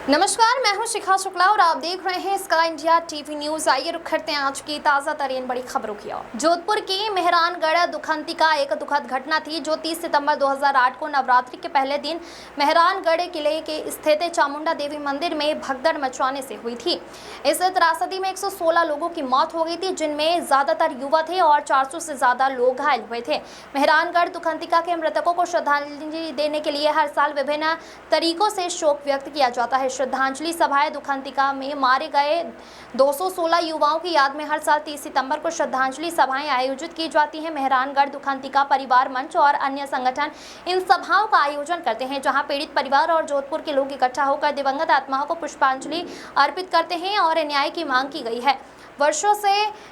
नमस्कार, मैं हूं शिखा शुक्ला और आप देख रहे हैं स्काई इंडिया टीवी न्यूज। आइए रुक करते हैं आज की ताजा तरीन बड़ी खबरों की ओर। जोधपुर की मेहरानगढ़ दुखंतिका एक दुखद घटना थी जो 30 सितंबर 2008 को नवरात्रि के पहले दिन मेहरानगढ़ किले के स्थित चामुंडा देवी मंदिर में भगदड़ मचवाने से हुई थी। इस त्रासदी में 116 लोगों की मौत हो गई थी, जिनमें ज्यादातर युवा थे और 400 से ज्यादा लोग घायल हुए थे। मेहरानगढ़ दुखंतिका के मृतकों को श्रद्धांजलि देने के लिए हर साल विभिन्न तरीकों से शोक व्यक्त किया जाता है। श्रद्धांजलि सभाएं दुखंतिका में मारे गए 216 युवाओं की याद में हर साल 30 सितंबर को श्रद्धांजलि सभाएं आयोजित की जाती हैं। मेहरानगढ़ दुखंतिका परिवार मंच और अन्य संगठन इन सभाओं का आयोजन करते हैं, जहां पीड़ित परिवार और जोधपुर के लोग इकट्ठा होकर दिवंगत आत्माओं को पुष्पांजलि अर्पित करते हैं और न्याय की मांग की गई है। वर्षों से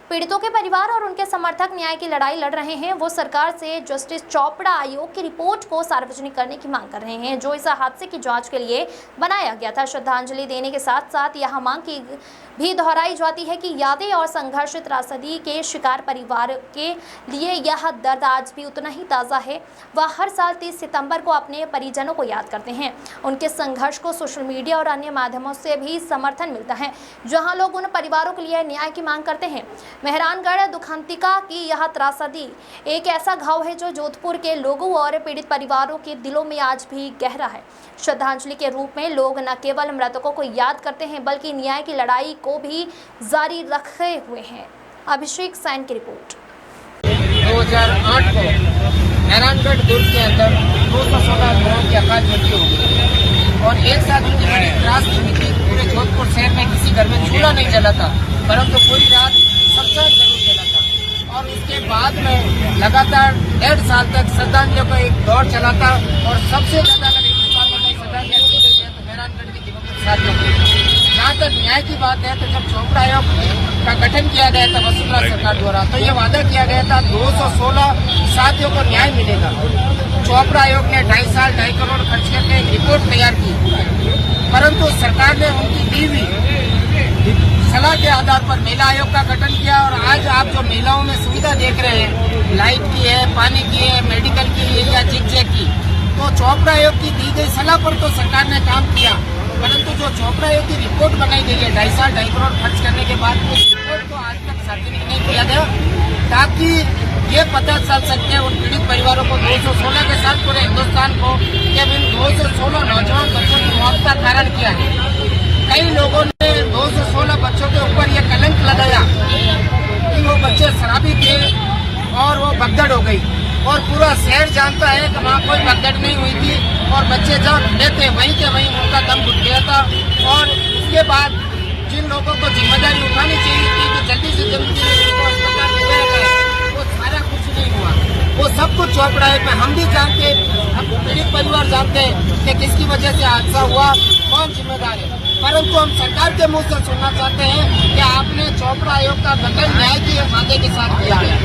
पीड़ितों के परिवार और उनके समर्थक न्याय की लड़ाई लड़ रहे हैं। वो सरकार से जस्टिस चोपड़ा आयोग की रिपोर्ट को सार्वजनिक करने की मांग कर रहे हैं, जो इस हादसे की जांच के लिए बनाया गया था। श्रद्धांजलि देने के साथ साथ यह मांग की भी दोहराई जाती है कि यादें और संघर्ष त्रासदी के शिकार परिवार के लिए यह दर्द आज भी उतना ही ताज़ा है। वह हर साल 30 सितंबर को अपने परिजनों को याद करते हैं। उनके संघर्ष को सोशल मीडिया और अन्य माध्यमों से भी समर्थन मिलता है, जहां लोग उन परिवारों के लिए न्याय की मांग करते हैं। मेहरानगढ़ दुखंतिका की यह त्रासदी एक ऐसा घाव है जो जोधपुर के लोगों और पीड़ित परिवारों के दिलों में आज भी गहरा है। श्रद्धांजलि के रूप में लोग न केवल मृतकों को याद करते हैं, बल्कि न्याय की लड़ाई को भी जारी रखे हुए हैं। अभिषेक सैन की रिपोर्ट। 2008 को मेहरानगढ़ दुर्ग के अंदर 216 लोगों की अकाल मृत्यु हो गई और एक साथ उनकी बड़ी त्रासदी हुई थी। पूरे जोधपुर शहर में किसी घर में चूल्हा नहीं जला था, परंतु पूरी रात शमशान जरूर जला था। और उसके बाद में लगातार 1.5 साल तक श्रद्धांजलि का एक दौर चला था और सबसे ज्यादा अगर हिंदुस्तान में श्रद्धांजलि की गई है तो मेहरानगढ़ के दिवंगत साथियों की। जहाँ तक न्याय की बात है तो जब चोपड़ा आयोग का गठन किया गया था वसुंधरा सरकार द्वारा, तो ये वादा किया गया था 216 साथियों को न्याय मिलेगा। चोपड़ा आयोग ने 2.5 साल 2.5 करोड़ खर्च करके एक रिपोर्ट तैयार की, परंतु सरकार ने उनकी दी हुई सलाह के आधार पर महिला आयोग का गठन किया। और आज आप जो महिलाओं में सुविधा देख रहे हैं, लाइट की है, पानी की है, मेडिकल की है या चिक की, तो चोपड़ा आयोग की दी गई सलाह पर तो सरकार ने काम किया, परंतु जो चोपड़ा आयोग की रिपोर्ट बनाई गई है 2.5 साल 2.5 करोड़ खर्च करने के बाद उस रिपोर्ट को आज तक सार्वजनिक नहीं किया गया, ताकि ये पता चल सके उन पीड़ित परिवारों को 216 के साथ पूरे हिंदुस्तान को कि इन 216 नौजवान बच्चों की मौत का कारण क्या है। कई लोगों ने 216 बच्चों के ऊपर ये कलंक लगाया कि वो बच्चे शराबी थे और वो भगदड़ हो गई, और पूरा शहर जानता है कि वहाँ कोई भगदड़ नहीं हुई थी और बच्चे जब खड़े थे वहीं के वहीं उनका दम घुट गया था। और उसके बाद जिन लोगों को जिम्मेदारी उठानी चाहिए थी कि जल्दी से जल्दी अस्पताल ले जाया जाए, वो सारा कुछ नहीं हुआ। वो सब कुछ चोपड़ा है। हम भी जानते, हम पीड़ित परिवार जानते हैं कि किसकी वजह से हादसा हुआ, कौन जिम्मेदार है, परंतु हम सरकार के मुंह से सुनना चाहते हैं कि आपने चोपड़ा आयोग का गठन न्याय के वादे के साथ किया है।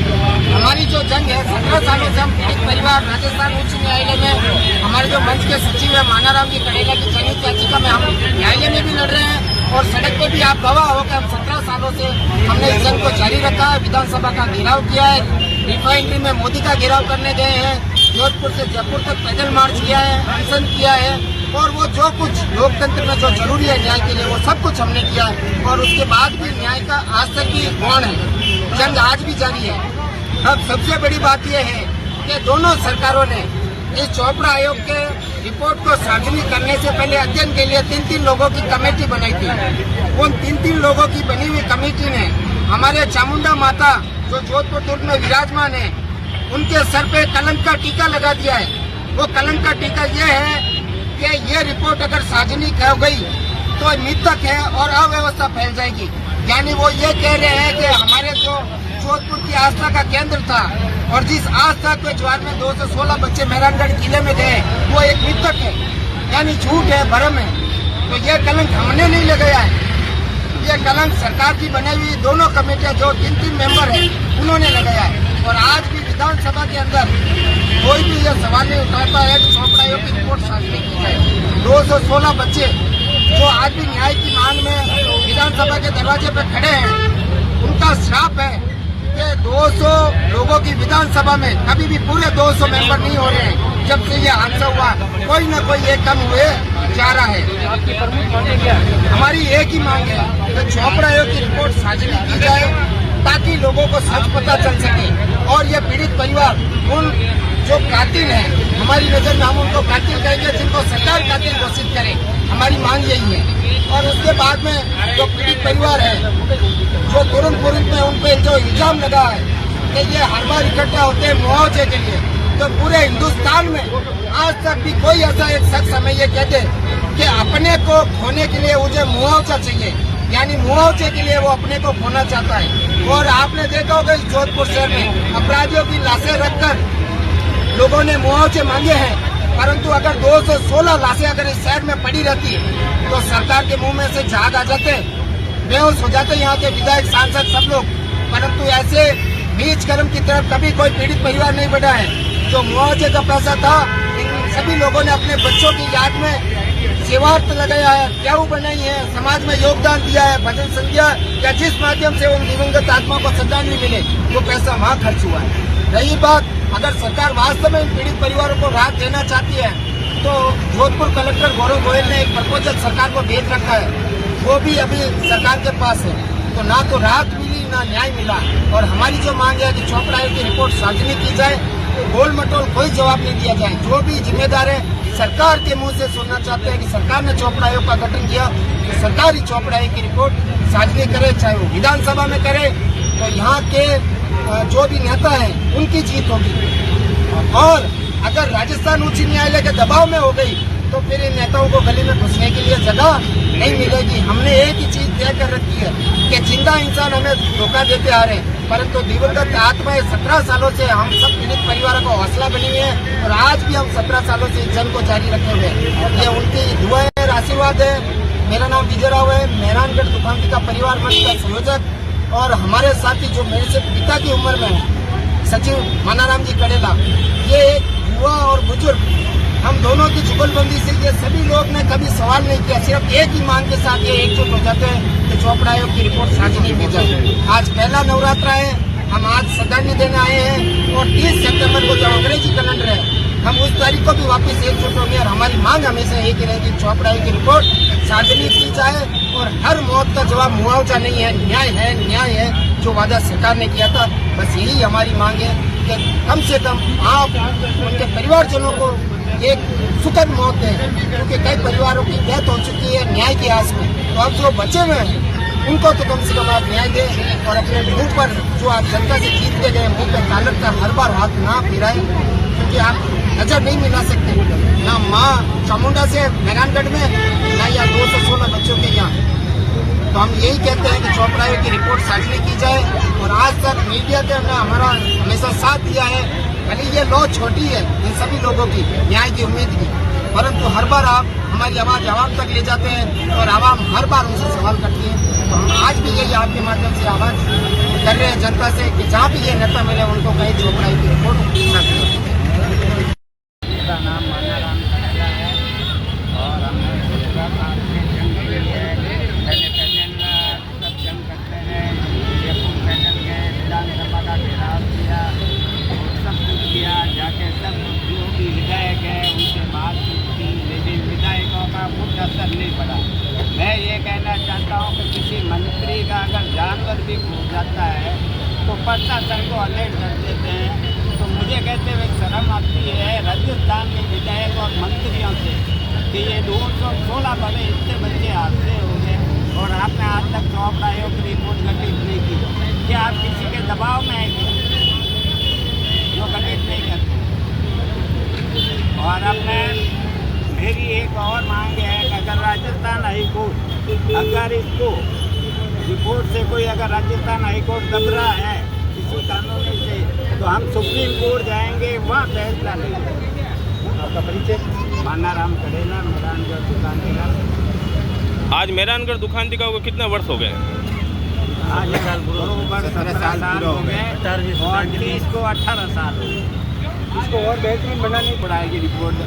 हमारी जो जंग है 17 सालों से हम पीड़ित परिवार राजस्थान उच्च न्यायालय में, हमारे जो मंच के सचिव है मानाराम जी कड़ेला की जनहित याचिका में हम न्यायालय में भी लड़ रहे हैं और सड़क पे भी आप गवाह हो कि हम 17 सालों से हमने इस जंग को जारी रखा है। विधानसभा का घेराव किया है, रिफाइनरी में मोदी का घेराव करने गए हैं, जोधपुर से जयपुर तक पैदल मार्च किया है, अनशन किया है, और वो जो कुछ लोकतंत्र में जो जरूरी है न्याय के लिए वो सब कुछ हमने किया है। और उसके बाद भी न्याय का आज तक भी गौण है, जंग आज भी जारी है। अब सबसे बड़ी बात यह है कि दोनों सरकारों ने इस चोपड़ा आयोग के रिपोर्ट को सार्वजनिक करने से पहले अध्ययन के लिए 3-3 लोगों की कमेटी बनाई थी। उन 3-3 लोगों की बनी हुई कमेटी ने हमारे चामुंडा माता जो जोधपुर दुर्ग में विराजमान है उनके सर पे कलंक का टीका लगा दिया है। वो कलंक का टीका यह है कि ये रिपोर्ट अगर सार्वजनिक हो गई तो मृतक है और अव्यवस्था फैल जाएगी। यानी वो ये कह रहे हैं कि हमारे जो जोधपुर की आस्था का केंद्र था और जिस आस्था के ज्वार में 216 बच्चे मेहरानगढ़ किले में गए वो एक मृतक है, यानी झूठ है, भ्रम है। तो ये कलंक हमने नहीं लगाया है, ये कलंक सरकार की बनाई हुई दोनों कमेटियां जो 3-3 मेंबर है उन्होंने लगाया है। और आज भी विधानसभा के अंदर कोई भी ये सवाल नहीं उठाता है कि चोपड़ा आयोग की रिपोर्ट सार्वजनिक की जाए। 216 बच्चे जो आज भी न्याय की मांग में विधानसभा के दरवाजे पर खड़े हैं, उनका श्राप है कि 200 लोगों की विधानसभा में कभी भी पूरे 200 मेंबर नहीं हो रहे हैं। जब से ये हादसा हुआ कोई न कोई एक कम हुए जा रहा है। आपकी प्रमुख मांगे क्या है? हमारी एक ही मांग है कि चोपड़ा आयोग की रिपोर्ट सार्वजनिक की जाए ताकि लोगों को सच पता चल सके और ये पीड़ित परिवार उन जो कातिल हैं, हमारी नजर में हम उनको कातिल कहेंगे जिनको सरकार कातिल घोषित करे। हमारी मांग यही है। और उसके बाद में जो पीड़ित परिवार है जो तुरंत में उन पर जो इल्जाम लगा है कि ये हर बार इकट्ठा होते हैं मुआवजे के लिए, तो पूरे हिंदुस्तान में आज तक भी कोई ऐसा एक शख्स हमें ये कहते कि अपने को खोने के लिए मुझे मुआवजा चाहिए, यानी मुआवजे के लिए वो अपने को खोना चाहता है। और आपने देखा होगा इस जोधपुर शहर में अपराधियों की लाशें रखकर लोगों ने मुआवजे मांगे हैं, परंतु अगर 216 लाशें अगर इस शहर में पड़ी रहती तो सरकार के मुंह में से झाग आ जाते, बेहोश हो जाते यहाँ के विधायक सांसद सब लोग। परंतु ऐसे नीच कर्म की तरफ कभी कोई पीड़ित परिवार नहीं बढ़ा है। जो मुआवजे का पैसा था इन सभी लोगों ने अपने बच्चों की याद में सेवार्थ लगाया है, प्याऊ बनाई है, समाज में योगदान दिया है, भजन संध्या या जिस माध्यम से उन दिवंगत आत्मा को श्रद्धांजलि मिले वो पैसा वहाँ खर्च हुआ है। रही बात अगर सरकार वास्तव में इन पीड़ित परिवारों को राहत देना चाहती है तो जोधपुर कलेक्टर गौरव गोयल ने एक प्रपोजल सरकार को भेज रखा है, वो भी अभी सरकार के पास है। तो ना तो राहत मिली ना न्याय मिला। और हमारी जो मांग है कि चोपड़ा आयोग की रिपोर्ट सार्वजनिक की जाए, तो गोल मटोल कोई जवाब नहीं दिया जाए। जो भी जिम्मेदार है सरकार के मुंह से सुनना चाहते हैं कि सरकार ने चोपड़ा आयोग का गठन किया तो सरकार ही चोपड़ा आयोग की रिपोर्ट सार्वजनिक करे, चाहे वो विधानसभा में करे तो यहाँ के जो भी नेता है उनकी जीत होगी। और अगर राजस्थान उच्च न्यायालय के दबाव में हो गई तो फिर इन नेताओं को गली में घुसने के लिए जगह नहीं मिलेगी। हमने एक ही चीज तय कर रखी है कि जिंदा इंसान हमें धोखा देते आ रहे हैं, परंतु दिवंगत आत्माएं 17 सालों से हम सब पीड़ित परिवारों को हौसला बनी हुई है और आज भी हम 17 सालों से इस जंग को जारी रखे हुए हैं। ये उनकी दुआएं और आशीर्वाद है। मेरा नाम विजय राव है, मेहरानगढ़ दुखांती का परिवार मंच का संयोजक। और हमारे साथी जो मेरे से पिता की उम्र में है सचिव मानाराम जी कड़ेला, ये एक युवा और बुजुर्ग, हम दोनों की जुगलबंदी से ये सभी लोग ने कभी सवाल नहीं किया, सिर्फ एक ही मांग के साथ ये एकजुट हो जाते हैं कि चोपड़ा आयोग की रिपोर्ट सार्वजनिक की जाए। आज पहला नवरात्र है, हम आज श्रद्धांजलि देने आए हैं और 30 सितंबर को जो अंग्रेजी कैलेंडर है हम उस तारीख को भी वापस एकजुट होंगे। और हमारी मांग हमेशा एक ही रहेगी, चोपड़ा आयोग की रिपोर्ट सार्वजनिक की जाए और हर मौत का जवाब मुआवजा नहीं है, न्याय है जो वादा सरकार ने किया था। बस यही हमारी मांग है कि कम से कम आप उनके परिवारजनों को एक सुखद मौत है, क्योंकि कई परिवारों की डेथ हो चुकी है न्याय की आस में। तो अब जो बचे हुए हैं उनको तो कम से कम आप न्याय दें और अपने मुंह पर जो आप जनता से जीत के गए मुंह पर तालक का हर बार हाथ ना फिराएं, क्योंकि आप नजर नहीं मिला सकते ना माँ चामुंडा से मेहरानगढ़ में ना या 216 बच्चों के यहाँ। तो हम यही कहते हैं कि चोपड़ा आयोग की रिपोर्ट सार्वजनिक की जाए। और आज तक मीडिया के ने हमारा हमेशा साथ दिया है, भले ये लॉ छोटी है इन सभी लोगों की न्याय की उम्मीद की, परंतु हर बार आप हमारी आवाज आवाम तक ले जाते हैं और आवाम हर बार उनसे सवाल करती है। तो हम आज भी यही आपके माध्यम से आवाज कर रहे हैं जनता से कि जहाँ भी ये नेता मिले उनको कहीं चोपड़ा आयोग की रिपोर्ट सार्वजनिक। मेरा नाम मानाराम कड़ेला है और हमने पूरा काम में जंग की है। पहले सब जंग करते हैं, जयपुर पैदल गए, विधानसभा का घेराव किया और सब कुछ किया, जाके सब जो भी विधायक है उनसे बातचीत की, लेकिन विधायकों का कुछ असर नहीं पड़ा। मैं ये कहना चाहता हूँ कि किसी मंत्री का अगर जानवर भी खो जाता है तो प्रशासन को अलर्ट कर देते हैं। तो मुझे कहते हुए शर्म आती है राजस्थान के विधायक और मंत्रियों से कि ये 216 बड़े इतने बच्चे हादसे हो गए और आपने आज तक चोपड़ा आयोग की रिपोर्ट गठित नहीं की। क्या आप किसी के दबाव में आएंगे जो गठित नहीं करते? और अब मेरी एक और मांग है कि अगर राजस्थान हाईकोर्ट अगर इसको रिपोर्ट से कोई अगर राजस्थान हाईकोर्ट घबरा है किसी कानून से तो हम सुप्रीम कोर्ट जाएंगे, वहाँ फैसला लेंगे। आपका परिचय? मानाराम कड़ेला, मेहरानगढ़ दुखांती का। आज मेहरानगढ़ दुखांती का कितने वर्ष हो गए? आज बरोबर 17 साल हो गए और 30 को 18 साल हो गए। इसको और बेहतरीन बनानी पड़ेगी रिपोर्ट।